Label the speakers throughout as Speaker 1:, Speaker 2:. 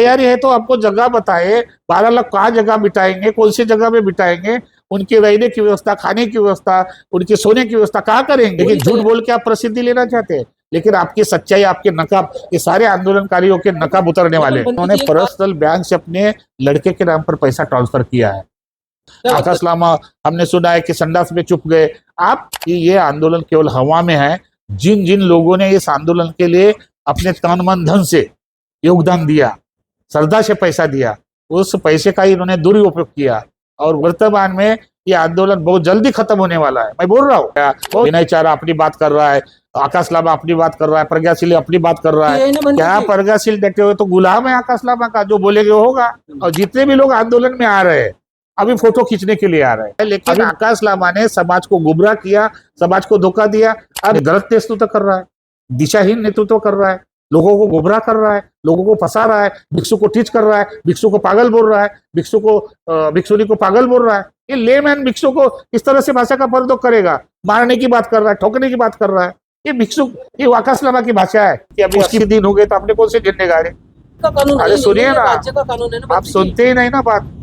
Speaker 1: तैयारी है तो आपको जगह बताए, 12 लाख कहाँ जगह बिठाएंगे, कौन सी जगह में बिठाएंगे, उनकी रहने की व्यवस्था, खाने की व्यवस्था, उनके सोने की व्यवस्था कहाँ करेंगे। लेकिन झूठ बोल के आप प्रसिद्धि लेना चाहते हैं, लेकिन आपकी सच्चाई, आपके नकाब, ये सारे आंदोलनकारियों के नकाब उतरने वाले। उन्होंने पर्सनल बैंक से अपने लड़के के नाम पर पैसा ट्रांसफर किया है। आकाश लामा हमने सुना है कि संडास में चुप गए। आप ये आंदोलन केवल हवा में है। जिन जिन लोगों ने इस आंदोलन के लिए अपने तन मन धन से योगदान दिया, श्रद्धा से पैसा दिया, उस पैसे का इन्होंने दुरुपयोग किया और वर्तमान में ये आंदोलन बहुत जल्दी खत्म होने वाला है। मैं बोल रहा हूँ, विनय चारा अपनी बात कर रहा है, आकाश लामा अपनी बात कर रहा है, प्रज्ञाशील अपनी बात कर रहा है। क्या प्रज्ञाशील डटे हुए तो गुलाम है आकाश लामा का, जो बोलेंगे वो होगा। और जितने भी लोग आंदोलन में आ रहे हैं अभी फोटो खींचने के लिए आ रहे हैं, लेकिन आकाश लामा ने समाज को गुमराह किया, समाज को धोखा दिया। अब गलत नेतृत्व कर रहा है, दिशाहीन नेतृत्व कर रहा है, लोगों को गुमराह कर रहा है, लोगों को फंसा रहा है, भिक्षु को टीच कर रहा है, भिक्षु को पागल बोल रहा है, भिक्षुनी को पागल बोल रहा है। ये लेमैन भिक्षु को इस तरह से भाषा का प्रयोग करेगा, मारने की बात कर रहा है, ठोकने की बात कर रहा है। ये भिक्षु, ये आकाश लामा की भाषा है कि अभी 80 दिन हो गए तो आपने कौन से झंडे गाड़े। अरे सुनिए ना, आप सुनते ही नहीं ना बात,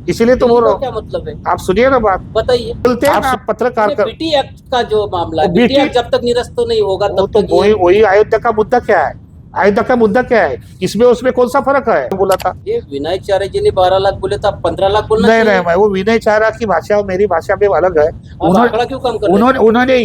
Speaker 1: इसीलिए तो बोल रहा हूँ।
Speaker 2: क्या मतलब है,
Speaker 1: आप सुनिए ना बात,
Speaker 2: बताइए।
Speaker 1: बोलते हैं आप पत्रकार का
Speaker 2: बीटी एक्ट का जो मामला है, बीटी एक्ट जब तक निरस्त नहीं होगा तब तक
Speaker 1: वही अयोध्या का मुद्दा क्या है, अयोध्या का मुद्दा क्या है, इसमें उसमें कौन सा फर्क है। बोला था
Speaker 2: ये विनय चारे जी ने 12 लाख बोले था, 15 लाख बोलना
Speaker 1: नहीं नहीं, वो विनय चारा की भाषा और मेरी भाषा में अलग है। उन्होंने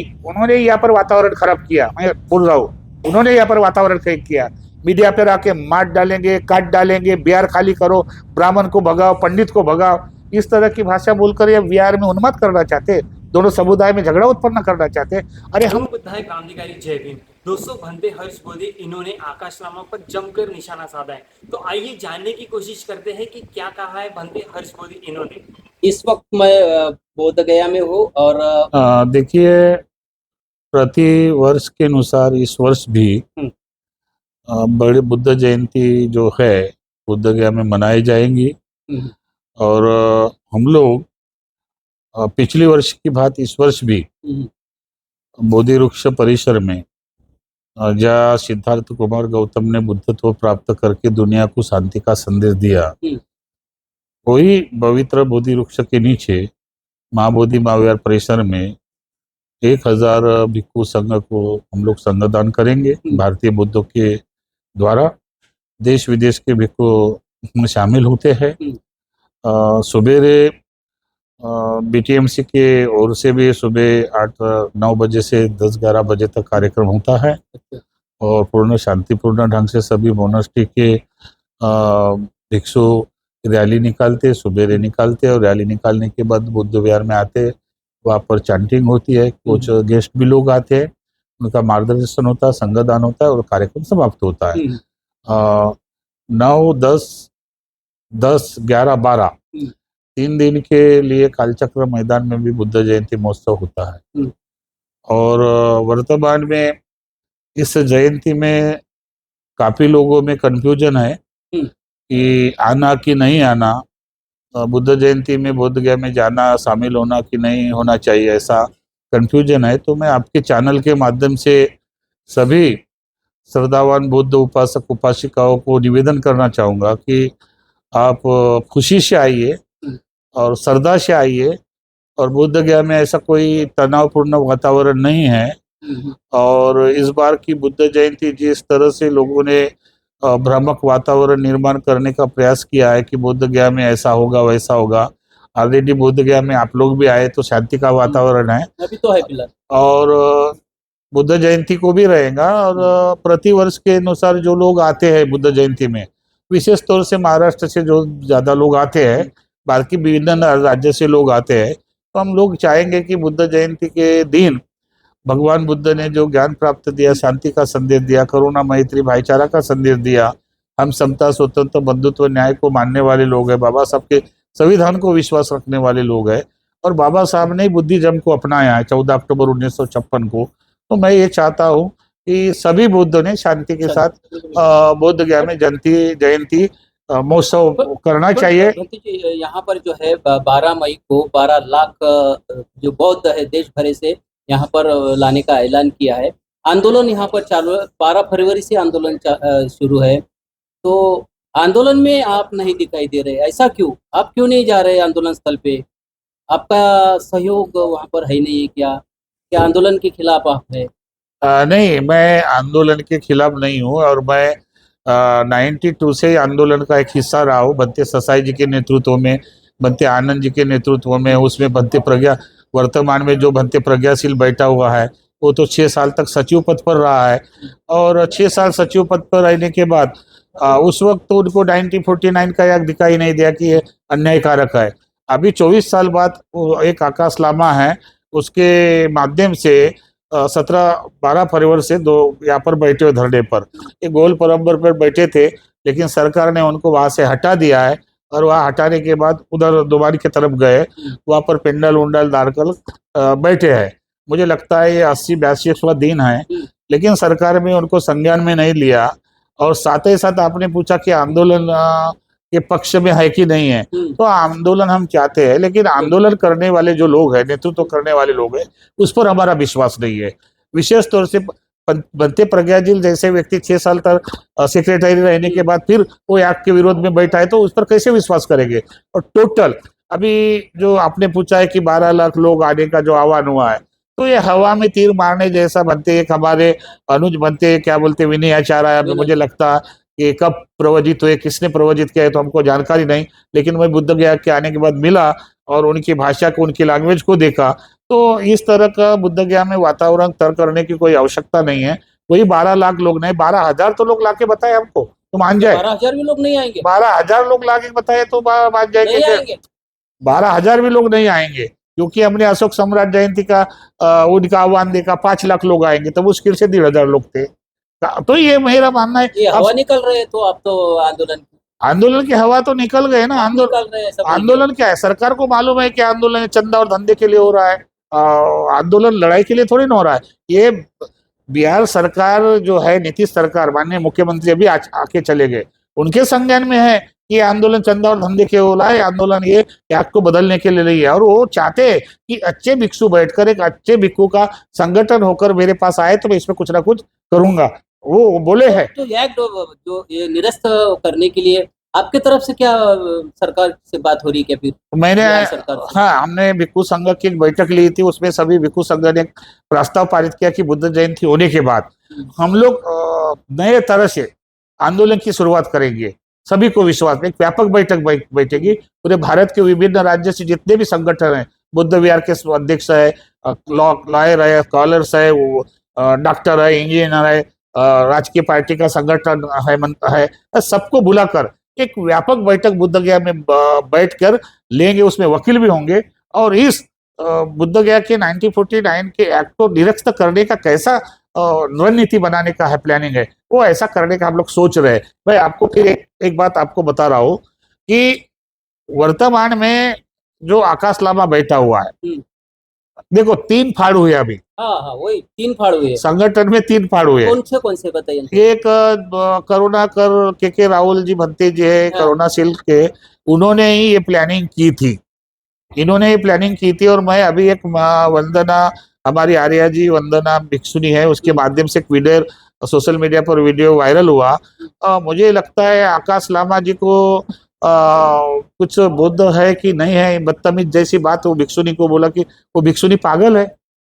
Speaker 1: यहाँ पर वातावरण खराब किया, मैं बोल रहा हूँ, उन्होंने यहाँ पर वातावरण खराब किया। मीडिया पर आके मार डालेंगे, काट डालेंगे, बिहार खाली करो, ब्राह्मण को भगाओ, पंडित को भगाओ, इस तरह की भाषा बोलकर ये बिहार में उन्मत्त करना चाहते, दोनों समुदाय में झगड़ा उत्पन्न करना चाहते। अरे हम
Speaker 3: विधायक क्रांतिकारी जय भीम दोस्तों, भंते हर्ष बोधे इन्होंने आकाश लामा पर जमकर निशाना साधा है। तो आइए जानने की कोशिश करते हैं कि क्या कहा है भंते हर्ष बोधे इन्होंने।
Speaker 2: इस वक्त मैं बोध गया में हूँ और
Speaker 1: देखिए, प्रति वर्ष के अनुसार इस वर्ष भी बड़े बुद्ध जयंती जो है बुद्ध गया में मनाई जाएंगी। और हम लोग पिछले वर्ष की बात इस वर्ष भी बोधि वृक्ष परिसर में जहाँ सिद्धार्थ कुमार गौतम ने बुद्धत्व प्राप्त करके दुनिया को शांति का संदेश दिया, वही पवित्र बोधि वृक्ष के नीचे महाबोधि महाविहार परिसर में 1000 भिक्षु संघ को हम लोग संगदान करेंगे। भारतीय बुद्धों के द्वारा देश विदेश के भिक्षु इसमें शामिल होते हैं। सुबेरे बीटीएमसी के ओर से भी सुबह 8-9 बजे से 10-11 बजे तक कार्यक्रम होता है और पूर्ण शांतिपूर्ण ढंग से सभी मोनास्ट्री के भिक्षु रैली निकालते, सुबेरे निकालते और रैली निकालने के बाद बुद्ध विहार में आते, वहाँ पर चैंटिंग होती है, कुछ गेस्ट भी लोग आते हैं, उनका मार्गदर्शन होता है, संगदान होता है और कार्यक्रम समाप्त होता है। 9, 10, 11, 12 3 दिन के लिए कालचक्र मैदान में भी बुद्ध जयंती महोत्सव होता है। और वर्तमान में इस जयंती में काफी लोगों में कंफ्यूजन है कि आना कि नहीं आना, बुद्ध जयंती में बोध गया में जाना, शामिल होना कि नहीं होना चाहिए, ऐसा कंफ्यूजन है। तो मैं आपके चैनल के माध्यम से सभी श्रद्धावान बुद्ध उपासक उपासिकाओं को निवेदन करना चाहूँगा कि आप खुशी से आइए और श्रद्धा से आइए। और बुद्ध गया में ऐसा कोई तनावपूर्ण वातावरण नहीं है। और इस बार की बुद्ध जयंती जिस तरह से लोगों ने भ्रामक वातावरण निर्माण करने का प्रयास किया है कि बुद्ध गया में ऐसा होगा वैसा होगा, ऑलरेडी बुद्ध गया में आप लोग भी आए तो शांति का वातावरण है,
Speaker 2: अभी तो है फिलहाल, और
Speaker 1: बुद्ध जयंती को भी रहेगा। और प्रति वर्ष के अनुसार जो लोग आते हैं बुद्ध जयंती में, विशेष तौर से महाराष्ट्र से जो ज्यादा लोग आते हैं, बाकी विभिन्न राज्य से लोग आते हैं, तो हम लोग चाहेंगे कि बुद्ध जयंती के दिन भगवान बुद्ध ने जो ज्ञान प्राप्त दिया, शांति का संदेश दिया, करुणा मैत्री भाईचारा का संदेश दिया, हम समता स्वतंत्र बंधुत्व न्याय को मानने वाले लोग हैं, बाबा साहब के संविधान को विश्वास रखने वाले लोग हैं और बाबा साहब ने बुद्धिज्म को अपनाया है 14 अक्टूबर 1956 को। तो मैं ये चाहता हूँ कि सभी बुद्ध ने शांति के साथ बुद्ध गया में जयंती महोत्सव करना चाहिए।
Speaker 2: यहाँ पर जो है 12 मई को 12 लाख जो बौद्ध है देश भर से यहाँ पर लाने का ऐलान किया है। आंदोलन यहाँ पर चालू है, 12 फरवरी से आंदोलन शुरू है। तो आंदोलन में आप नहीं दिखाई दे रहे, ऐसा क्यों? आप क्यों नहीं जा रहे आंदोलन स्थल पे? आपका सहयोग वहां पर है नहीं है क्या? क्या आंदोलन के खिलाफ आप है?
Speaker 1: नहीं, मैं आंदोलन के खिलाफ नहीं हूँ, और मैं 92 से ही आंदोलन का एक हिस्सा रहा हूँ। बनते ससाई जी के नेतृत्व में, बनते आनंद जी के नेतृत्व में, उसमें बनते प्रज्ञा, वर्तमान में जो बनते प्रज्ञाशील बैठा हुआ है वो तो 6 साल तक सचिव पद पर रहा है। और 6 साल सचिव पद पर रहने के बाद उस वक्त तो उनको 1949 का याद दिखाई नहीं दिया कि ये अन्यायकारक है। अभी 24 साल बाद वो एक आकाश लामा है, उसके माध्यम से 17-12 फरवरी से दो यहाँ पर बैठे हुए धरने पर, ये गोल परम्बर पर बैठे थे, लेकिन सरकार ने उनको वहां से हटा दिया है। और वहाँ हटाने के बाद उधर दोबारी की तरफ गए, वहां पर पेंडल उंडल डालकर बैठे हैं। मुझे लगता है ये 80-82वां दिन है, लेकिन सरकार में उनको संज्ञान में नहीं लिया। और साथ ही साथ आपने पूछा कि आंदोलन के पक्ष में है कि नहीं है, तो आंदोलन हम चाहते हैं, लेकिन आंदोलन करने वाले जो लोग हैं, नेतृत्व करने वाले लोग हैं, उस पर हमारा विश्वास नहीं है। विशेष तौर से बनते प्रज्ञाशील जैसे व्यक्ति 6 साल तक सेक्रेटरी रहने के बाद फिर वो एक्ट के विरोध में बैठा है, तो उस पर कैसे विश्वास करेंगे? और टोटल अभी जो आपने पूछा है कि 12 लाख लोग आने का जो आह्वान हुआ है, तो ये हवा में तीर मारने जैसा बनते। एक हमारे अनुज बनते, क्या बोलते, विनय आचार्य, मुझे लगता कि कब प्रवचित हुए, किसने प्रवचित किया है तो हमको जानकारी नहीं, लेकिन मैं बुद्ध गया के आने के बाद मिला और उनकी भाषा को, उनकी लैंग्वेज को देखा, तो इस तरह का बुद्ध गया में वातावरण तय करने की कोई आवश्यकता नहीं है। वही 12 लाख लोग नहीं, 12,000 तो लोग लाके बताए हमको तो मान जाए।
Speaker 2: 12,000 भी लोग नहीं आएंगे?
Speaker 1: 12,000 लोग लाके बताए तो मान जाए
Speaker 2: नहीं
Speaker 1: कि
Speaker 2: आएंगे?
Speaker 1: 12,000 भी लोग नहीं आएंगे, क्योंकि हमने अशोक सम्राट जयंती का उनका आह्वान देखा, 5 लाख लोग आएंगे, तो मुश्किल से 1,500 लोग थे। तो ये मेरा मानना है।
Speaker 2: ये हवा निकल रहे हैं तो आप तो
Speaker 1: आंदोलन की हवा तो निकल गए ना।
Speaker 2: निकल रहे हैं सब।
Speaker 1: आंदोलन क्या है? सरकार को मालूम है कि आंदोलन चंदा और धंधे के लिए हो रहा है, आंदोलन लड़ाई के लिए थोड़ी ना हो रहा है। ये बिहार सरकार जो है, नीतीश सरकार, माननीय मुख्यमंत्री अभी आके चले गए, उनके संज्ञान में है कि आंदोलन चंदा और धंधे के हो रहा है, आंदोलन ये एक्ट को बदलने के लिए नहीं है। और वो चाहते हैं कि अच्छे भिक्षु बैठकर एक अच्छे भिक्षु का संगठन होकर मेरे पास आए तो मैं इसमें कुछ ना कुछ करूंगा, वो बोले है।
Speaker 2: तो एक्ट जो ये निरस्त करने के लिए आपके तरफ से क्या सरकार से बात हो रही है क्या? फिर
Speaker 1: मैंने,
Speaker 2: बिहार सरकार से?
Speaker 1: हाँ, हमने भिक्षु संघ की एक बैठक ली थी, उसमें सभी भिक्षु संघ ने प्रस्ताव पारित किया कि बुद्ध जयंती होने के बाद हम लोग नए तरह से आंदोलन की शुरुआत करेंगे। सभी को विश्वास, एक व्यापक बैठक बैठेगी, पूरे भारत के विभिन्न राज्य से जितने भी संगठन हैं, बुद्ध विहार के अध्यक्ष है, लॉयर है, स्कॉलर्स है, डॉक्टर है, इंजीनियर है, राजकीय पार्टी का संगठन है, सबको बुलाकर एक व्यापक बैठक बुद्ध गया में बैठकर लेंगे। उसमें वकील भी होंगे, और इस बुद्ध गया के 1949 के एक्ट को निरस्त करने का कैसा रणनीति बनाने का है, प्लानिंग है, वो ऐसा करने का हम लोग सोच रहे हैं। भाई आपको फिर एक बात आपको बता रहा हूँ कि वर्तमान में जो आकाश लामा बैठा हुआ है, देखो 3 फाड़ हुए अभी।
Speaker 2: हाँ हाँ, वही 3 फाड़ हुए
Speaker 1: संगठन में 3 फाड़ हुए।
Speaker 2: कौन से बताइए?
Speaker 1: एक करुणाकर के राहुल जी भंते जी है,
Speaker 2: हाँ।
Speaker 1: करुणा सिल्क के, उन्होंने ही ये प्लानिंग की थी, इन्होंने ये प्लानिंग की थी। और मैं अभी एक वंदना, हमारी आर्या जी वंदना भिक्षुनी है, उसके माध्यम से एक वीडियो सोशल मीडिया पर वीडियो वायरल हुआ। मुझे लगता है आकाश लामा जी को कुछ बोध है कि नहीं है, बदतमीज जैसी बात। वो भिक्षुनी को बोला कि वो भिक्षुनी पागल है।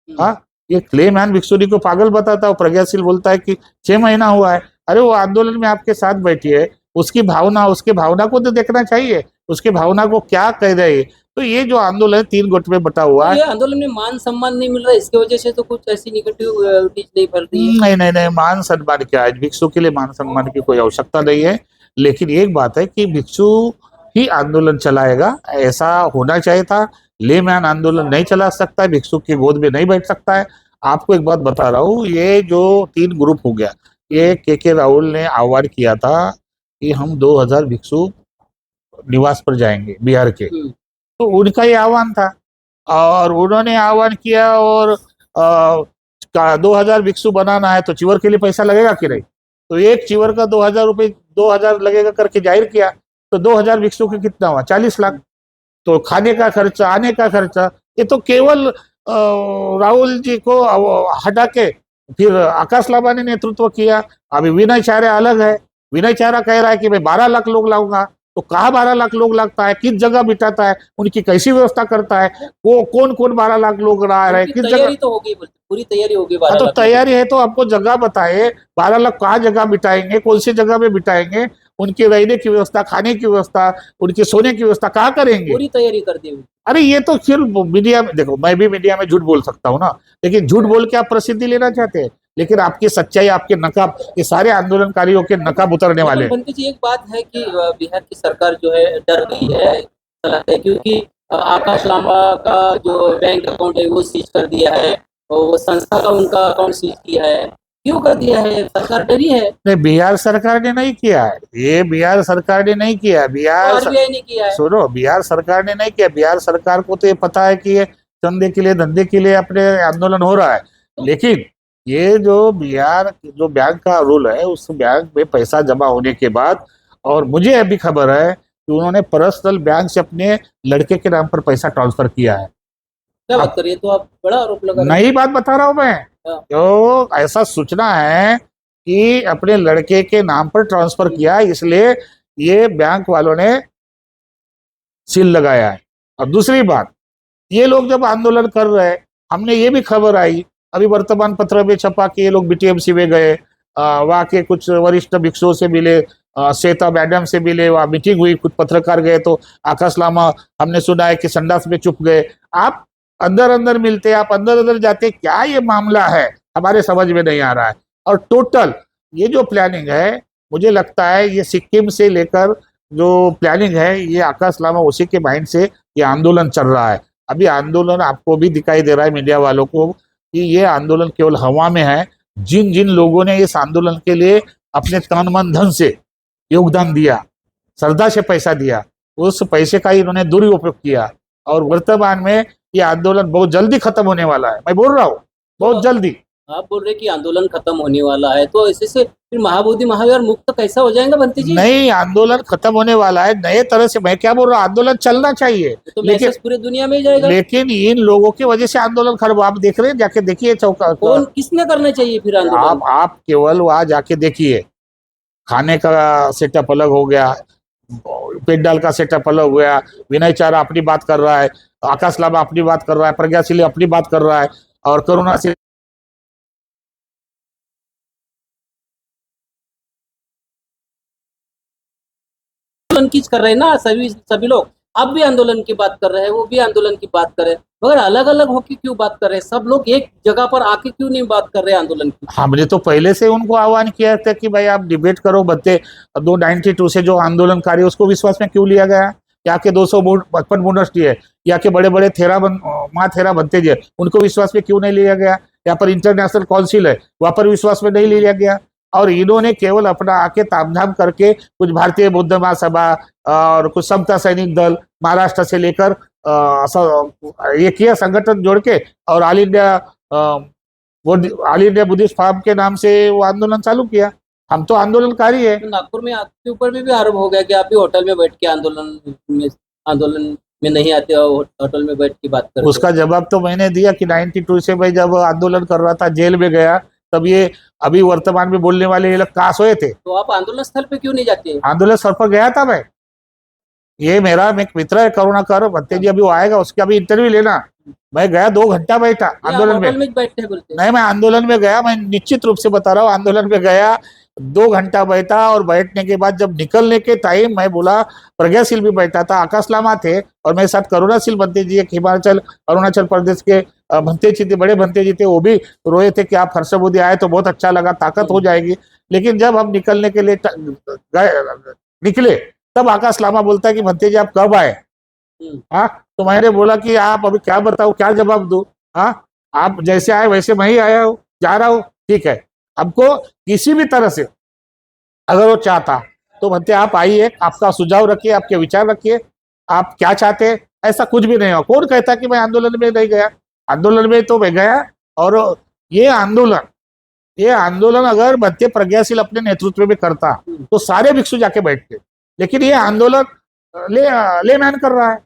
Speaker 1: हाँ, ये क्ले मैन भिक्षुनी को पागल बताता है, प्रज्ञाशील बोलता है कि 6 महीना हुआ है। अरे वो आंदोलन में आपके साथ बैठी है, उसकी भावना को तो देखना चाहिए, उसकी भावना को क्या कह रहे हैं। तो ये जो आंदोलन 3 गुट में बटा हुआ है,
Speaker 2: ये आंदोलन में मान सम्मान नहीं मिल रहा है, इसकी वजह से तो कुछ ऐसी निगेटिव चीज नहीं फैल रही है?
Speaker 1: नहीं, मान सम्मान क्या है? भिक्षु के लिए मान सम्मान की कोई आवश्यकता नहीं है। लेकिन एक बात है कि भिक्षु ही आंदोलन चलाएगा, ऐसा होना चाहिए था। लेमैन आंदोलन नहीं चला सकता है, भिक्षु की गोद में नहीं बैठ सकता है। आपको एक बात बता रहा हूँ, ये जो 3 ग्रुप हो गया, ये के राहुल ने आह्वान किया था कि हम 2,000 भिक्षु निवास पर जाएंगे बिहार के, तो उनका ये आह्वान था और उन्होंने आह्वान किया। और 2,000 भिक्षु बनाना है तो चिवर के लिए पैसा लगेगा कि नहीं? तो एक चिवर का 2,000 रुपये, 2,000 लगेगा करके जाहिर किया। तो 2,000 भिक्षु के कितना हुआ? 40 लाख। तो खाने का खर्चा, आने का खर्चा, ये तो केवल राहुल जी को हटा के फिर आकाश लामा ने नेतृत्व किया। अभी विनय चार्य अलग है, विनय चारा कह रहा है कि मैं 12 लाख लोग लाऊंगा, तो कहाँ 12 लाख लोग लगता है, किस जगह बिठाता है, उनकी कैसी व्यवस्था करता है, वो कौन कौन 12 लाख लोग ला रहे हैं,
Speaker 2: उनकी
Speaker 1: किस जगह।
Speaker 2: तैयारी तो होगी, बोलते पूरी तैयारी होगी
Speaker 1: हाँ
Speaker 2: 12
Speaker 1: तो
Speaker 2: लाख लोगों
Speaker 1: तैयारी है तो आपको जगह बताए, 12 लाख कहाँ जगह बिठाएंगे, कौन सी जगह में बिठाएंगे, उनके रहने की व्यवस्था, खाने की व्यवस्था, उनके सोने की व्यवस्था कहाँ
Speaker 2: की।
Speaker 1: करेंगे।
Speaker 2: पूरी तैयारी कर दी हुई।
Speaker 1: अरे ये तो सिर्फ मीडिया में, देखो मैं भी मीडिया में झूठ बोल सकता हूँ ना, लेकिन झूठ बोल के आप प्रसिद्धि लेना चाहते हैं, लेकिन आपकी सच्चाई, आपके नकाब, ये सारे आंदोलनकारियों के नकाब उतरने वाले
Speaker 2: लेकिन
Speaker 1: हैं।
Speaker 2: बंटी जी एक बात है कि बिहार की सरकार जो है डर गई है क्योंकि आकाश लांबा का जो बैंक अकाउंट है वो सीज कर दिया है और वो संस्था का उनका अकाउंट सीज किया है। क्यों कर दिया है? सरकार डरी है?
Speaker 1: नहीं, बिहार सरकार ने नहीं किया है, ये बिहार सरकार ने नहीं किया,
Speaker 2: आरबीआई ने किया है।
Speaker 1: सुनो, बिहार सरकार ने नहीं किया, बिहार सरकार को तो ये पता है कि ये चंदे के लिए, धंधे के लिए अपने आंदोलन हो रहा है, लेकिन ये जो बिहार जो बैंक का रूल है, उस बैंक में पैसा जमा होने के बाद, और मुझे अभी खबर है कि उन्होंने पर्सनल बैंक से अपने लड़के के नाम पर पैसा ट्रांसफर किया है।
Speaker 2: क्या बात करिए, तो आप बड़ा आरोप लगा रहे हैं।
Speaker 1: नई बात बता रहा हूं मैं,
Speaker 2: हाँ।
Speaker 1: तो ऐसा सूचना है कि अपने लड़के के नाम पर ट्रांसफर किया, इसलिए ये बैंक वालों ने सील लगाया है। और दूसरी बात, ये लोग जब आंदोलन कर रहे हैं, हमने ये भी खबर आई, अभी वर्तमान पत्र में छपा कि ये लोग बीटीएमसी में गए, वहाँ के कुछ वरिष्ठ भिक्षुओं से मिले, श्वेता मैडम से मिले, वहाँ मीटिंग हुई, कुछ पत्रकार गए, तो आकाश लामा हमने सुना है कि संडास में चुप गए। आप अंदर अंदर मिलते, आप अंदर अंदर जाते, क्या ये मामला है हमारे समझ में नहीं आ रहा है। और टोटल ये जो प्लानिंग है, मुझे लगता है ये सिक्किम से लेकर जो प्लानिंग है, ये आकाश लामा उसी के माइंड से ये आंदोलन चल रहा है। अभी आंदोलन आपको भी दिखाई दे रहा है, मीडिया वालों को, कि ये आंदोलन केवल हवा में है। जिन जिन लोगों ने इस आंदोलन के लिए अपने तन मन धन से योगदान दिया, श्रद्धा से पैसा दिया, उस पैसे का इन्होंने दुरुपयोग किया, और वर्तमान में ये आंदोलन बहुत जल्दी खत्म होने वाला है, मैं बोल रहा हूँ बहुत जल्दी।
Speaker 2: आप बोल रहे कि आंदोलन खत्म होने वाला है, तो ऐसे से फिर महाबोधि महावीर मुक्त कैसा हो जाएगा बंटी जी?
Speaker 1: नहीं, आंदोलन खत्म होने वाला है नए तरह से। मैं क्या बोल रहा हूँ, आंदोलन चलना चाहिए,
Speaker 2: तो
Speaker 1: लेकिन
Speaker 2: मैसेज पूरे दुनिया में ही जाएगा।
Speaker 1: लेकिन इन लोगों की वजह से आंदोलन खराब, आप देख रहे हैं, जाके देखिए चौका।
Speaker 2: कौन किसने करना चाहिए फिर आंदोलन?
Speaker 1: आप केवल वहां जाके देखिए, खाने का सेटअप अलग हो गया, पेंडाल का सेटअप अलग हो गया, विनय चारा अपनी बात कर रहा है, आकाश लामा अपनी बात कर रहा है, प्रज्ञाशील अपनी बात कर रहा है, और करुणा से
Speaker 2: आंदोलन किस कर रहे हैं ना, सभी लोग। आप भी आंदोलन की बात कर रहे हैं, वो भी आंदोलन की बात कर रहे हैं, मगर अलग अलग होकर क्यों बात कर रहे हैं? सब लोग एक जगह पर आके क्यों नहीं बात कर रहे हैं आंदोलन की?
Speaker 1: हमने तो पहले से उनको आह्वान किया था कि भाई आप डिबेट करो, बत्ते 292 से जो आंदोलनकारी उसको विश्वास में क्यों लिया गया? यहाँ के 255 मोनेस्ट्री है, यहाँ के बड़े बड़े माँ थेरा बनते जी, उनको विश्वास में क्यों नहीं लिया गया? यहाँ पर इंटरनेशनल काउंसिल है, वहां पर विश्वास में नहीं लिया गया। और इन्होंने केवल अपना आके तामझाम करके कुछ भारतीय बौद्ध महासभा और कुछ समता सैनिक दल महाराष्ट्र से लेकर ये किया, संगठन जोड़ के, और ऑल इंडिया बुद्धिस्ट फार्म के नाम से वो आंदोलन चालू किया। हम तो आंदोलनकारी है।
Speaker 2: तो नागपुर में आपके ऊपर भी आरोप हो गया कि आप भी होटल में बैठ के आंदोलन में नहीं आते हो, होटल में बैठ के बात करते हो।
Speaker 1: उसका जवाब तो मैंने दिया कि 92 से मैं जब आंदोलन कर रहा था, जेल में गया, तब ये अभी वर्तमान में बोलने वाले ये लोग कहाँ सोए थे?
Speaker 2: तो आप आंदोलन स्थल पे क्यों नहीं जाते?
Speaker 1: आंदोलन स्थल पर गया था मैं। ये मेरा एक मित्र है करुणाकर भत्ते जी, अभी वो आएगा, उसका भी इंटरव्यू लेना। मैं गया, 2 घंटा बैठा आंदोलन
Speaker 2: होटल
Speaker 1: में।
Speaker 2: में बैठते बोलते?
Speaker 1: नहीं, मैं आंदोलन में गया, मैं निश्चित रूप से बता रहा हूँ, आंदोलन में गया, 2 घंटा बैठा, और बैठने के बाद जब निकलने के टाइम मैं बोला, प्रज्ञाशील भी बैठा था, आकाश लामा थे, और मेरे साथ करुणाशील भंते जी, एक अरुणाचल प्रदेश के भंते जी थे, बड़े भंते जी थे, वो भी रोए थे कि आप हर्षबोधी आए तो बहुत अच्छा लगा, ताकत हो जाएगी। लेकिन जब हम निकलने के लिए निकले, तब आकाश लामा बोलता है कि भंते जी आप कब आए? हाँ, तो मैंने बोला कि आप अभी क्या बताऊं, क्या जवाब दूं? हाँ, आप जैसे आए वैसे मैं ही आया हूँ, जा रहा हूँ, ठीक है। हमको किसी भी तरह से अगर वो चाहता तो भंते आप आइए, आपका सुझाव रखिए, आपके विचार रखिए, आप क्या चाहते हैं, ऐसा कुछ भी नहीं हो। कौन कहता कि मैं आंदोलन में नहीं गया? आंदोलन में तो मैं गया, और ये आंदोलन अगर भंते प्रज्ञाशील अपने नेतृत्व में करता तो सारे भिक्षु जाके बैठते, लेकिन ये आंदोलन ले मैन कर रहा है।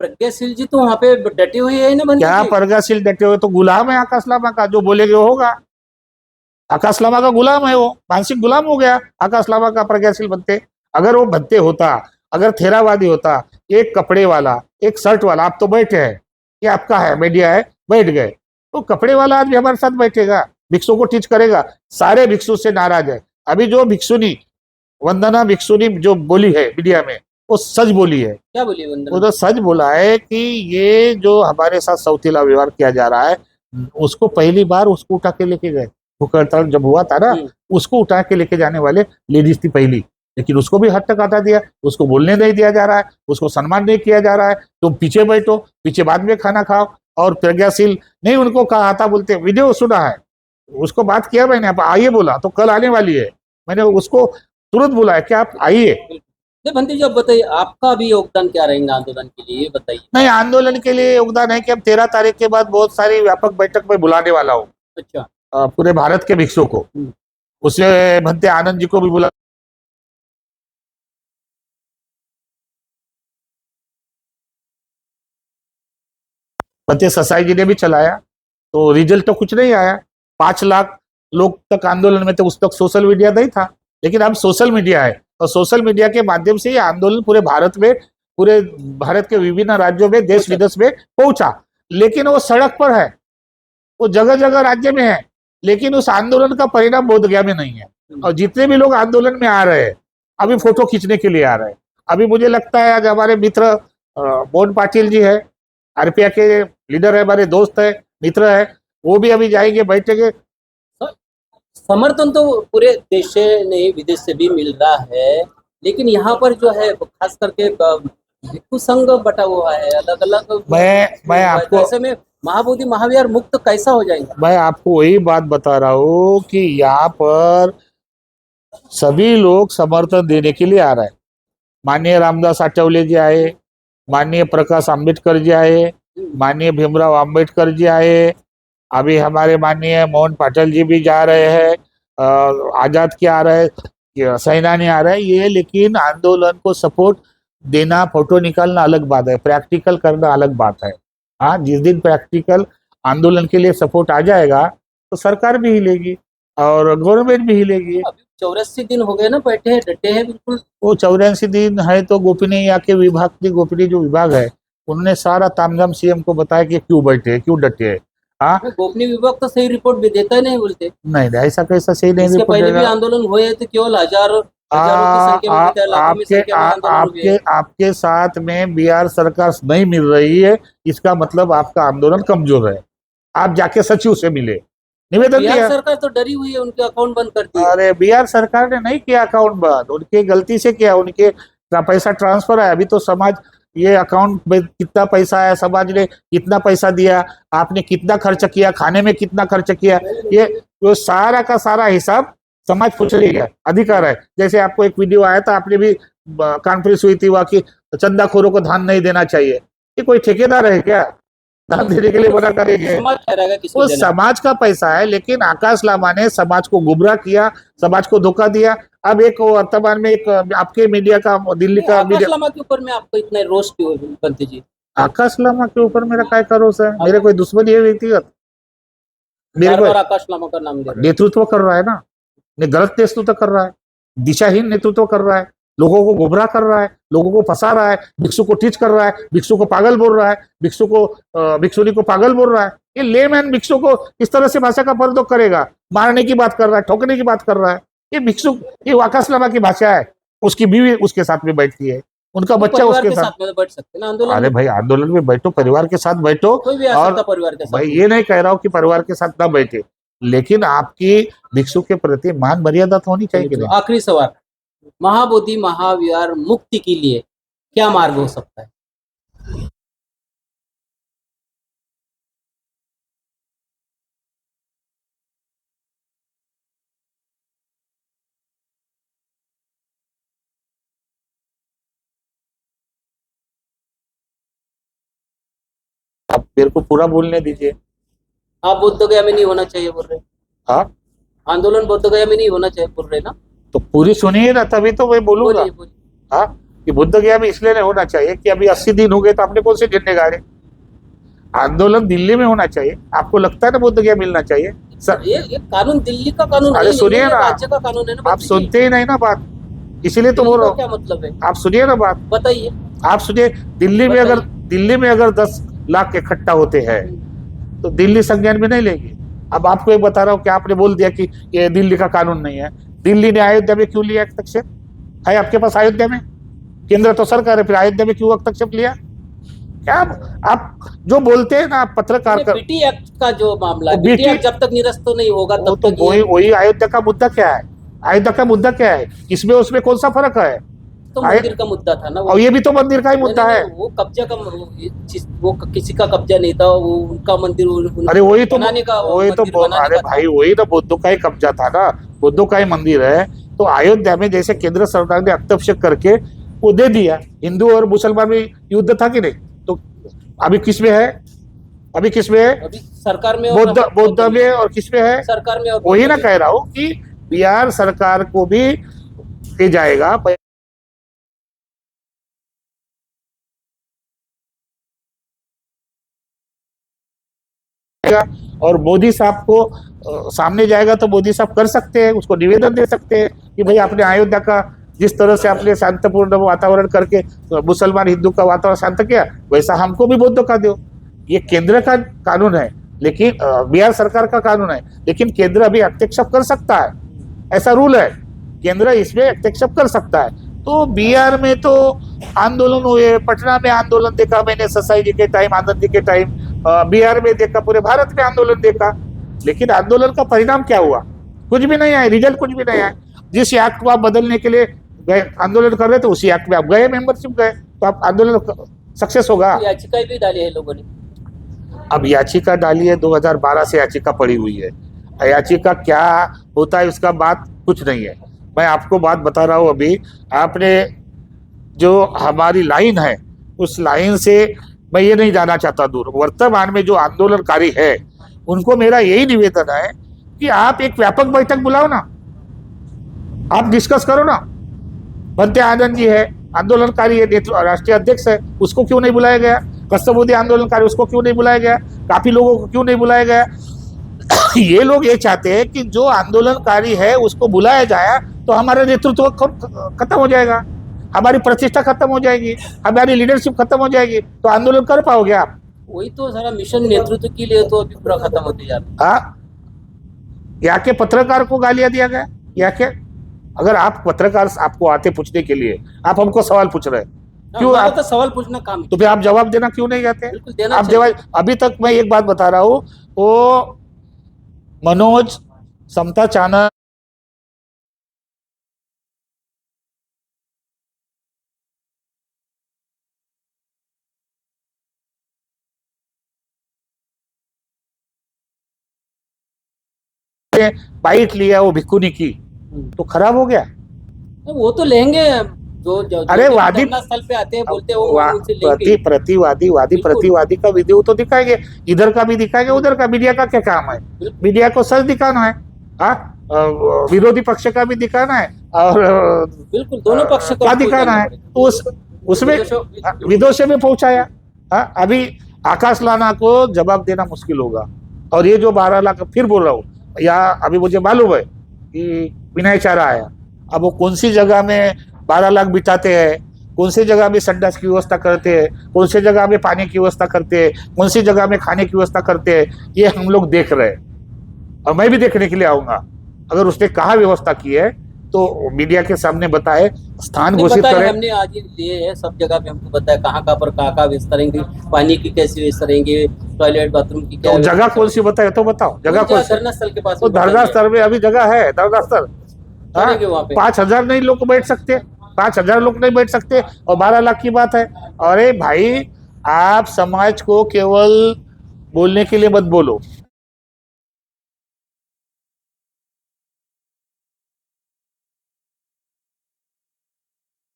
Speaker 2: प्रज्ञाशील जी तो वहाँ पे डटे हुए है ना?
Speaker 1: क्या प्रज्ञाशील डटे हुए? तो गुलाम है आकाश लामा का, जो बोलेगे होगा। आकाश लामा का गुलाम है, वो मानसिक गुलाम हो गया आकाश लामा का प्रज्ञाशील बनते। अगर वो बनते होता, अगर थेरावादी होता, एक कपड़े वाला एक शर्ट वाला, आप तो बैठे हैं, ये आपका है, मीडिया है, बैठ गए, तो कपड़े वाला आदमी हमारे साथ बैठेगा, भिक्षु को टीच करेगा। सारे भिक्षु से नाराज है। अभी जो भिक्षुनी वंदना भिक्षुनी जो बोली है मीडिया में, वो सच बोली है।
Speaker 2: क्या बोलिए वंदना?
Speaker 1: वो तो सच बोला है कि ये जो हमारे साथ सौतीला व्यवहार किया जा रहा है, उसको पहली बार उसको उठा के लेके गए। भूख हड़ताल जब हुआ था ना, उसको उठा के लेके जाने वाले लेडीज थी पहली, लेकिन उसको भी हद तक हटा दिया, उसको बोलने नहीं दिया जा रहा है, उसको सम्मान नहीं किया जा रहा है। तुम पीछे बैठो, पीछे बाद में खाना खाओ। और प्रज्ञाशील नहीं, उनको कहा था, बोलते वीडियो सुना है, उसको बात किया मैंने, आप आइए बोला, तो कल आने वाली है, मैंने उसको तुरंत बोला है कि आप आइए।
Speaker 2: नहीं बंटी जी, अब बताइए आपका भी योगदान क्या रहेगा आंदोलन के लिए, ये बताइए।
Speaker 1: नहीं, आंदोलन के लिए योगदान है कि अब 13 तारीख के बाद बहुत सारी व्यापक बैठक में बुलाने वाला हूँ
Speaker 2: अच्छा।
Speaker 1: पूरे भारत के भिक्षु को। उससे भंते आनंद जी को भी बुला, भंते ससाई जी ने भी चलाया, तो रिजल्ट तो कुछ नहीं आया। 5 लाख लोग तक आंदोलन में थे, उस तक सोशल मीडिया नहीं था, लेकिन अब सोशल मीडिया है, और सोशल मीडिया के माध्यम से ये आंदोलन पूरे भारत में, पूरे भारत के विभिन्न राज्यों में, देश विदेश में पहुंचा। लेकिन वो सड़क पर है, वो जगह जगह राज्य में है, लेकिन उस आंदोलन का परिणाम बोधगया में नहीं है। और जितने भी लोग आंदोलन में आ रहे हैं, अभी फोटो खींचने के लिए आ रहे हैं। अभी मुझे लगता है आज हमारे मित्र मोहन पाटिल जी है, आरपीआई के लीडर है, हमारे दोस्त है, मित्र है, वो भी अभी जाएंगे, बैठेंगे।
Speaker 2: समर्थन तो पूरे देश से नहीं, विदेश से भी मिल रहा है, लेकिन यहाँ पर जो है खास करके भिक्षु संघ बटा हुआ है, अलग अलग।
Speaker 1: मैं आपको
Speaker 2: ऐसे में महाबोधि महाविहार मुक्त कैसा हो जाएगा?
Speaker 1: मैं आपको वही बात बता रहा हूँ कि यहाँ पर सभी लोग समर्थन देने के लिए आ रहे हैं। माननीय रामदास आठवले जी आए, माननीय प्रकाश आंबेडकर जी आए, माननीय भीमराव आंबेडकर जी आए, अभी हमारे माननीय मोहन पाटिल जी भी जा रहे हैं, आजाद के आ रहे हैं, सैनानी आ रहे हैं ये। लेकिन आंदोलन को सपोर्ट देना, फोटो निकालना अलग बात है, प्रैक्टिकल करना अलग बात है। हाँ, जिस दिन प्रैक्टिकल आंदोलन के लिए सपोर्ट आ जाएगा तो सरकार भी हिलेगी और गवर्नमेंट भी हिलेगी।
Speaker 2: 84 दिन हो गए ना, बैठे हैं, डटे हैं बिल्कुल।
Speaker 1: वो 84 दिन है तो गोपनीय या के विभाग की, गोपनीय जो विभाग है, उन्होंने सारा तामझाम सीएम को बताया कि क्यों बैठे हैं, क्यों डटे हैं। हाँ,
Speaker 2: गोपनीय विभाग तो सही रिपोर्ट भी देता ही नहीं, बोलते
Speaker 1: नहीं ऐसा कैसा सही नहीं
Speaker 2: इसके
Speaker 1: रिपोर्ट
Speaker 2: पहले भी
Speaker 1: देगा।
Speaker 2: आंदोलन हुए थे, केवल हजारों की संख्या में बता, लाखों में संख्या में आंदोलन हुए हैं।
Speaker 1: आपके साथ में बिहार सरकार नहीं मिल रही है, इसका मतलब आपका आंदोलन कमजोर है। आप जाके सचिव से मिले, निवेदन
Speaker 2: बिहार
Speaker 1: दिया।
Speaker 2: सरकार तो डरी हुई है, उनके अकाउंट बंद कर दिए।
Speaker 1: अरे बिहार सरकार ने नहीं किया अकाउंट बंद, उनके गलती से किया, उनके पैसा ट्रांसफर है। अभी तो समाज ये अकाउंट में कितना पैसा है, समाज ने कितना पैसा दिया, आपने कितना खर्च किया, खाने में कितना खर्च किया, ये वो सारा का सारा हिसाब समाज पूछ रही है, अधिकार है। जैसे आपको एक वीडियो आया था, आपने भी कॉन्फ्रेंस हुई थी वहाँ की, चंदाखोरों को धान नहीं देना चाहिए। ये कोई ठेकेदार है क्या धान देने के लिए मना करेंगे? वो समाज का पैसा है। लेकिन आकाश लामा ने समाज को गुमराह किया, समाज को धोखा दिया। अब एक वर्तमान में एक आपके मीडिया का, दिल्ली का
Speaker 2: आकाश लामा के ऊपर में आपको इतना रोष क्यों बनते जी?
Speaker 1: आकाश लामा के ऊपर मेरा काय का रोष है? मेरे कोई दुश्मनी है व्यक्तिगत? मेरे को
Speaker 2: आकाश लामा का नाम
Speaker 1: नेतृत्व कर रहा है ना, गलत नेतृत्व कर रहा है, दिशाहीन नेतृत्व कर रहा है, लोगों को गुमराह कर रहा है, लोगों को फंसा रहा है, भिक्षु को टीच कर रहा है, भिक्षु को पागल बोल रहा है, भिक्षुनी को पागल बोल रहा है। ये लेमैन भिक्षु को इस तरह से भाषा का प्रयोग करेगा, मारने की बात कर रहा है, ठोकने की बात कर रहा है। ये भिक्षु, ये आकाश लामा की भाषा है। उसकी बीवी उसके साथ में बैठती है, उनका बच्चा उसके साथ
Speaker 2: में बैठ सकते ना आंदोलन।
Speaker 1: अरे भाई, आंदोलन में बैठो, परिवार के साथ बैठो।
Speaker 2: कोई भी आ सकता परिवार के साथ।
Speaker 1: भाई ये नहीं कह रहा हूँ कि परिवार के साथ ना बैठे, लेकिन आपकी भिक्षु के प्रति मान मर्यादा तो होनी चाहिए कि नहीं?
Speaker 2: आखिरी सवाल, महाबोधि महाविहार मुक्ति के लिए क्या मार्ग हो सकता है?
Speaker 1: आप मेरे को पूरा बोलने दीजिए।
Speaker 2: आप बोधगया में नहीं होना चाहिए बोल रहे?
Speaker 1: हाँ,
Speaker 2: आंदोलन बोधगया में नहीं होना चाहिए बोल रहे ना?
Speaker 1: तो पूरी सुनिए ना, तभी तो मैं बोलूंगा। हाँ, कि बुद्ध गया में इसलिए नहीं होना चाहिए कि अभी 80 दिन हो गए तो आपने कौन से झंडे गाड़े? आंदोलन दिल्ली में होना चाहिए। आपको लगता है ना बोध गया मिलना चाहिए सर?
Speaker 2: ये कानून दिल्ली का कानून
Speaker 1: अरे
Speaker 2: है,
Speaker 1: सुनिए
Speaker 2: ये
Speaker 1: ना,
Speaker 2: राज्य का कानून है ना।
Speaker 1: आप सुनते ही नहीं ना बात, इसीलिए तो
Speaker 2: दिल्ली
Speaker 1: बोल रहा
Speaker 2: का क्या
Speaker 1: हूँ।
Speaker 2: मतलब है,
Speaker 1: आप सुनिए ना बात,
Speaker 2: बताइए।
Speaker 1: आप सुनिए। दिल्ली में अगर 10 लाख इकट्ठा होते हैं तो दिल्ली संज्ञान में नहीं लेगी। अब आपको एक बता रहा हूँ कि आपने बोल दिया कि ये दिल्ली का कानून नहीं है। दिल्ली ने अयोध्या में क्यों लिया हस्तक्षेप? है आपके पास अयोध्या में? केंद्र तो सरकार है, फिर अयोध्या में क्यों हस्तक्षेप लिया? क्या आप जो बोलते हैं ना, आप पत्रकार कर,
Speaker 2: बीटी एक्ट का जो मामला है,
Speaker 1: वो
Speaker 2: बीटी
Speaker 1: BT
Speaker 2: एक्ट जब तक निरस्त नहीं होगा
Speaker 1: वो
Speaker 2: तब
Speaker 1: तो
Speaker 2: तक
Speaker 1: वही अयोध्या का मुद्दा क्या है? अयोध्या का मुद्दा क्या है? इसमें उसमें कौन सा फर्क है?
Speaker 2: तो मंदिर का मुद्दा था ना वो।
Speaker 1: और ये भी तो मंदिर का ही मुद्दा
Speaker 2: नहीं,
Speaker 1: है।
Speaker 2: नहीं, वो कब्जा का वो किसी का कब्जा नहीं था, वो उनका मंदिर
Speaker 1: अरे वही तो
Speaker 2: बनाने का
Speaker 1: वही तो
Speaker 2: मंदिर बनाने
Speaker 1: अरे
Speaker 2: का था।
Speaker 1: भाई वही तो बुद्धों का ही कब्जा था ना, बुद्धों का ही मंदिर है। तो अयोध्या में जैसे केंद्र सरकार ने हस्तक्षेप करके वो दे दिया, हिंदू और मुसलमान में युद्ध था कि नहीं? तो अभी किस में है? अभी किस में है?
Speaker 2: अभी सरकार में और
Speaker 1: बौद्ध में, और किस में है?
Speaker 2: सरकार में और
Speaker 1: वही ना कह रहा हूँ कि बिहार सरकार को भी दे जाएगा और मोदी साहब को सामने जाएगा तो मोदी साहब कर सकते हैं, उसको निवेदन दे सकते हैं कि भाई आपने अयोध्या का जिस तरह से आपने शांतिपूर्ण वातावरण करके मुसलमान हिंदू का वातावरण शांत किया, वैसा हमको भी बौद्धों का दो। ये केंद्र का कानून है, लेकिन बिहार सरकार का कानून है, लेकिन केंद्र अभी हस्तक्षेप कर सकता है, ऐसा रूल है। केंद्र इसमें हस्तक्षेप कर सकता है। तो बिहार में तो आंदोलन हुए, पटना में आंदोलन देखा मैंने, ससाई जी के टाइम, आनंद जी के टाइम, बिहार में देखा, पूरे भारत में आंदोलन देखा, लेकिन आंदोलन का परिणाम क्या हुआ? कुछ भी नहीं आया, रिजल्ट कुछ भी नहीं आया। जिस एक्ट को आप बदलने के लिए गए आंदोलन कर रहे थे, उसी एक्ट में आप गए, मेंबरशिप गए, तो आप आंदोलन सक्सेस होगा।
Speaker 2: याचिका भी डाली है लोगों ने।
Speaker 1: अब याचिका डाली है, 2012 से याचिका पड़ी हुई है। याचिका क्या होता है उसका बात कुछ नहीं है। मैं आपको बात बता रहा हूँ। अभी आपने जो हमारी लाइन है, उस लाइन से मैं ये नहीं जाना चाहता दूर। वर्तमान में जो आंदोलनकारी है उनको मेरा यही निवेदन है कि आप एक व्यापक बैठक बुलाओ ना, आप डिस्कस करो ना। बनते आनंद जी है, आंदोलनकारी है, राष्ट्रीय अध्यक्ष है, उसको क्यों नहीं बुलाया गया? कस्तूरबा आंदोलनकारी, उसको क्यों नहीं बुलाया गया? काफी लोगों को क्यों नहीं बुलाया गया? ये लोग ये चाहते हैं कि जो आंदोलनकारी है उसको बुलाया जाए तो हमारा नेतृत्व खत्म हो जाएगा, हमारी प्रतिष्ठा खत्म हो जाएगी, हमारी लीडरशिप खत्म हो जाएगी, तो आंदोलन कर पाओगे आप?
Speaker 2: वही तो सारा मिशन नेतृत्व के लिए तो अभी पूरा खत्म होते जा रहा है।
Speaker 1: हाँ, यहाँ के पत्रकार को गालियां दिया गया। यहाँ के अगर आप पत्रकार आपको आते पूछने के लिए, आप हमको सवाल पूछ रहे हैं, क्यों
Speaker 2: हमारा
Speaker 1: आप
Speaker 2: तो सवाल पूछना काम है।
Speaker 1: तो फिर आप जवाब देना क्यों नहीं जाते?
Speaker 2: बिल्कुल देना
Speaker 1: आप
Speaker 2: चाहिए।
Speaker 1: जवाब, अभी तक मैं एक बात बता रहा हूँ, वो मनोज समता चाना बाइट लिया वो भिक्खुनी की, तो खराब हो गया।
Speaker 2: वो तो लेंगे जो
Speaker 1: अरे
Speaker 2: भी
Speaker 1: वादी
Speaker 2: धरना स्थल पे आते हैं बोलते हैं वो उनसे लेंगे।
Speaker 1: प्रतिवादी
Speaker 2: बिल्कुल।
Speaker 1: प्रतिवादी का वीडियो तो दिखाएंगे, इधर का भी दिखाएंगे, उधर का। मीडिया का क्या काम है? मीडिया को सच दिखाना है, हाँ, विरोधी पक्ष का भी दिखाना है, और
Speaker 2: बिल्कुल दोनों पक्ष को
Speaker 1: क्या दिखाना है, तो उसमें विदेशों में पहुंचाया। हाँ, अभी आकाश लाना को जवाब देना मुश्किल होगा। और ये जो 12 लाख, फिर बोल रहा हूँ, या अभी मुझे मालूम है कि विनय चारा आया, अब वो कौन सी जगह में 12 लाख बिताते हैं, कौन सी जगह में संडास की व्यवस्था करते हैं, कौन सी जगह में पानी की व्यवस्था करते हैं, कौन सी जगह में खाने की व्यवस्था करते हैं, ये हम लोग देख रहे हैं। और मैं भी देखने के लिए आऊंगा। अगर उसने कहा व्यवस्था की है तो मीडिया के सामने बताए, स्थान घोषित करे।
Speaker 2: हमने आज ही लिए है, सब जगह पे हमको बताया कहाँ पर कहाँ व्यवस्था रहेंगे, पानी की कैसी व्यवस्था रहेंगे, टॉयलेट बाथरूम की क्या
Speaker 1: तो जगह कौन सी बताए तो बताओ, जगह कौन सी?
Speaker 2: धरना स्थल के पास
Speaker 1: तो धरना स्थल में अभी जगह है, धरना स्थल।
Speaker 2: चलेंगे वहाँ पे।
Speaker 1: 5,000 नहीं लोग बैठ सकते, 5,000 लोग नहीं बैठ सकते, और 12 लाख की बात है। अरे भाई, आप समाज को केवल बोलने के लिए मत बोलो।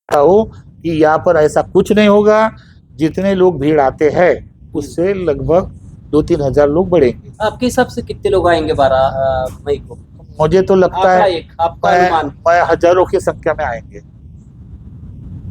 Speaker 1: कि यहाँ पर ऐसा कुछ नहीं होगा। जितने लोग भीड़ आते हैं उससे लगभग 2-3 हजार लोग बढ़ेंगे।
Speaker 2: आपके हिसाब से कितने लोग आएंगे 12 मई को?
Speaker 1: मुझे तो लगता है
Speaker 2: आपका अनुमान?
Speaker 1: मैं हजारों की संख्या में आएंगे।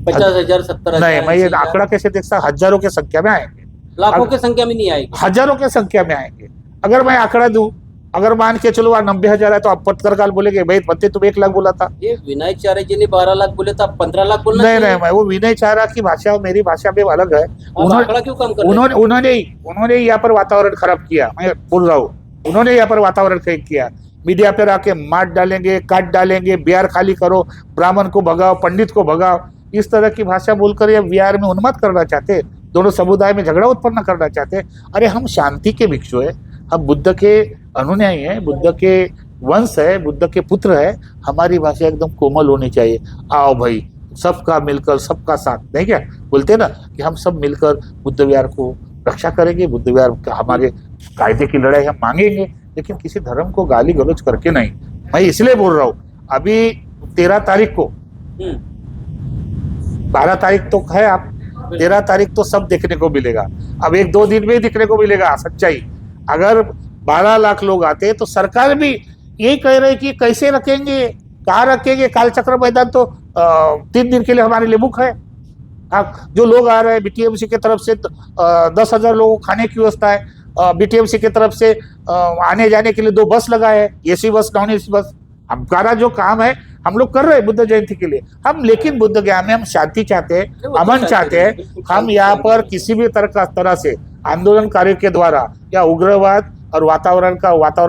Speaker 2: 50,000 70,000?
Speaker 1: नहीं, मैं ये आंकड़ा कैसे देख सकता? हजारों की संख्या में आएंगे।
Speaker 2: लाखों की संख्या में नहीं आएगी।
Speaker 1: हजारों की संख्या में आएंगे। अगर मैं आंकड़ा दूं, अगर मान के चलो 90,000 है तो आप पत्रकार बोलेंगे भाई बत्ते तुम 1 लाख बोला था।
Speaker 2: ये विनय चारे जी ने 12 लाख बोले तो आप 15 लाख बोलना
Speaker 1: नहीं
Speaker 2: चाहिए।
Speaker 1: नहीं, मैं वो विनय चारा की भाषा और मेरी भाषा में अलग है।
Speaker 2: आप आंकड़ा क्यों कम कर रहे हैं?
Speaker 1: उन्होंने यहाँ पर वातावरण खराब किया, मैं बोल रहा हूँ। उन्होंने यहाँ पर वातावरण खराब किया। मीडिया पर आके मार डालेंगे, काट डालेंगे, बिहार खाली करो, ब्राह्मण को भगाओ, पंडित को भगाओ, इस तरह की भाषा बोलकर ये बिहार में उन्मत्त करना चाहते, दोनों समुदाय में झगड़ा उत्पन्न करना चाहते। अरे हम शांति के भिक्षु है, हम बुद्ध के अनुयायी हैं, बुद्ध के वंश है, बुद्ध के पुत्र है। हमारी भाषा एकदम कोमल होनी चाहिए। आओ भाई सबका मिलकर सबका साथ, नहीं क्या बोलते ना कि हम सब मिलकर बुद्ध विहार को रक्षा करेंगे, बुद्ध विहार का हमारे कायदे की लड़ाई हम मांगेंगे, लेकिन किसी धर्म को गाली गलौज करके नहीं। मैं इसलिए बोल रहा हूँ, अभी 13 तारीख को, 12 तारीख तो है, आप 13 तारीख तो सब देखने को मिलेगा। अब 1-2 दिन में ही दिखने को मिलेगा सच्चाई। अगर 12 लाख लोग आते तो सरकार भी यही कह रहे कि कैसे रखेंगे, कहाँ रखेंगे। कालचक्र मैदान तो 3 दिन के लिए हमारे लिए बुक है। जो लोग आ रहे हैं बीटीएमसी की तरफ से 10,000 लोगों को खाने की व्यवस्था है। बीटीएमसी की तरफ से आने जाने के लिए 2 बस लगाए हैं, AC bus, non AC bus. हमारा जो काम है हम लोग कर रहे हैं बुद्ध जयंती के लिए हम, लेकिन बुद्ध गया में हम शांति चाहते हैं, अमन चाहते हैं। हम यहाँ पर किसी भी तरह से आंदोलनकारियों के द्वारा या उग्रवाद और वातावरण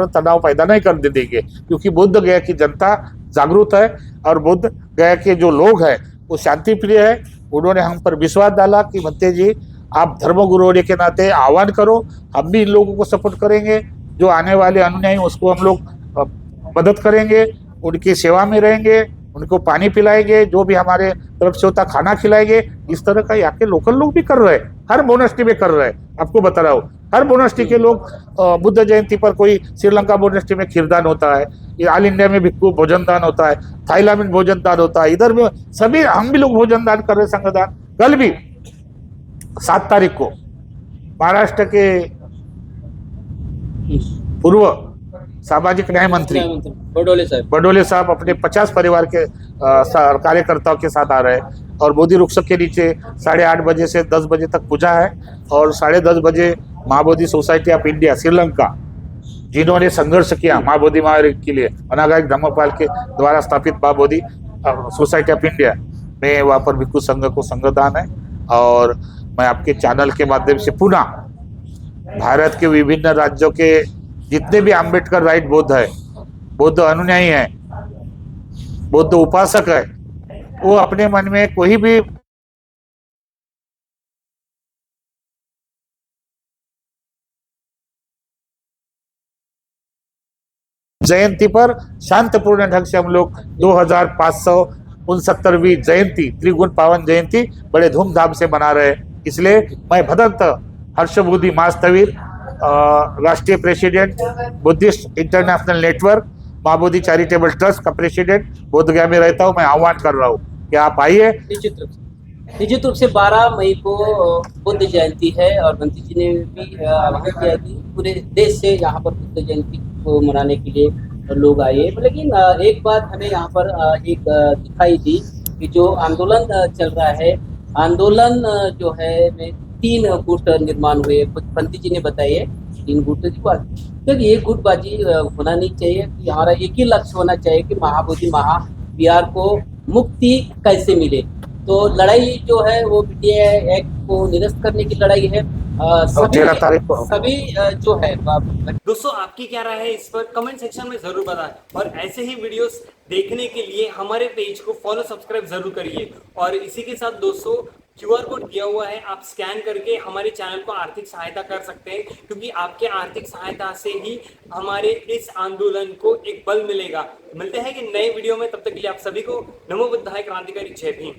Speaker 1: तनाव पैदा नहीं कर देंगे, क्योंकि बुद्ध गया की जनता जागरूक है और बुद्ध गया के जो लोग हैं वो शांति प्रिय है। उन्होंने हम पर विश्वास डाला कि भंते जी आप धर्मगुरु होने के नाते आह्वान करो, हम भी इन लोगों को सपोर्ट करेंगे। जो आने वाले अनुयायी उसको हम लोग मदद करेंगे, उनकी सेवा में रहेंगे, उनको पानी पिलाएंगे, जो भी हमारे तरफ से होता खाना खिलाएंगे। इस तरह का यहाँ के लोकल लोग भी कर रहे हैं, हर मोनेस्ट्री में कर रहे हैं। आपको बता रहा हूँ हर मोनेस्ट्री के लोग बुद्ध जयंती पर, कोई श्रीलंका मोनेस्ट्री में खीरदान होता है, ऑल इंडिया में भिक्खु भोजन दान होता है, थाईलैंड में भोजन दान होता है, इधर में सभी हम भी लोग भोजन दान कर रहे हैं, संगदान। कल भी 7 तारीख को महाराष्ट्र के पूर्व सामाजिक न्याय मंत्री बडोले साहब अपने 50 परिवार के कार्यकर्ताओं के साथ आ रहे हैं और बोधि वृक्ष के नीचे 8:30 बजे से 10 बजे तक पूजा है और 10:30 बजे Mahabodhi society of India Sri Lanka, जिन्होंने संघर्ष किया महाबोधि महाराज के लिए, अनागारिक धम्मपाल के द्वारा स्थापित महाबोधि सोसाइटी ऑफ इंडिया में वहाँ पर भिक्खु संघ को संगदान है। और मैं आपके चैनल के माध्यम से पुनः भारत के विभिन्न राज्यों के जितने भी अम्बेडकर राइट बौद्ध है, बौद्ध अनुयायी है, बौद्ध उपासक है, वो अपने मन में कोई भी जयंती पर शांतिपूर्ण ढंग से हम लोग 2569वीं जयंती, त्रिगुण पावन जयंती बड़े धूमधाम से मना रहे हैं। इसलिए मैं भदंत हर्षबुद्धि महास्थवीर, राष्ट्रीय president Buddhist international network Mahabodhi charitable trust का प्रेसिडेंट बोधगया में रहता हूँ। मैं आह्वान कर रहा हूँ कि आप आइए।
Speaker 2: निश्चित रूप से 12 मई को बुद्ध जयंती है और बंती जी ने भी आह्वान किया कि पूरे देश से यहाँ पर बुद्ध जयंती को मनाने के लिए लोग आए। लेकिन एक बात हमें यहाँ पर एक दिखाई दी कि जो आंदोलन चल रहा है, आंदोलन जो है में 3 गुट निर्माण हुए। पंडित जी ने बताइए 3 गुट की बात, क्योंकि ये गुटबाजी होना नहीं चाहिए कि हमारा एक ही लक्ष्य होना चाहिए कि महाबोधि महाविहार को मुक्ति कैसे मिले। तो लड़ाई जो है वो बीटीए एक्ट को निरस्त करने की लड़ाई है। सभी जो है।
Speaker 3: दोस्तों आपकी क्या राय है इस पर कमेंट सेक्शन में जरूर बताएं और ऐसे ही वीडियोस देखने के लिए हमारे पेज को फॉलो सब्सक्राइब जरूर करिए। और इसी के साथ दोस्तों QR कोड दिया हुआ है, आप स्कैन करके हमारे चैनल को आर्थिक सहायता कर सकते हैं, क्योंकि आपके आर्थिक सहायता से ही हमारे इस आंदोलन को एक बल मिलेगा। मिलते हैं कि नए वीडियो में, तब तक के लिए आप सभी को नमो बुद्धाय, क्रांतिकारी जय भीम।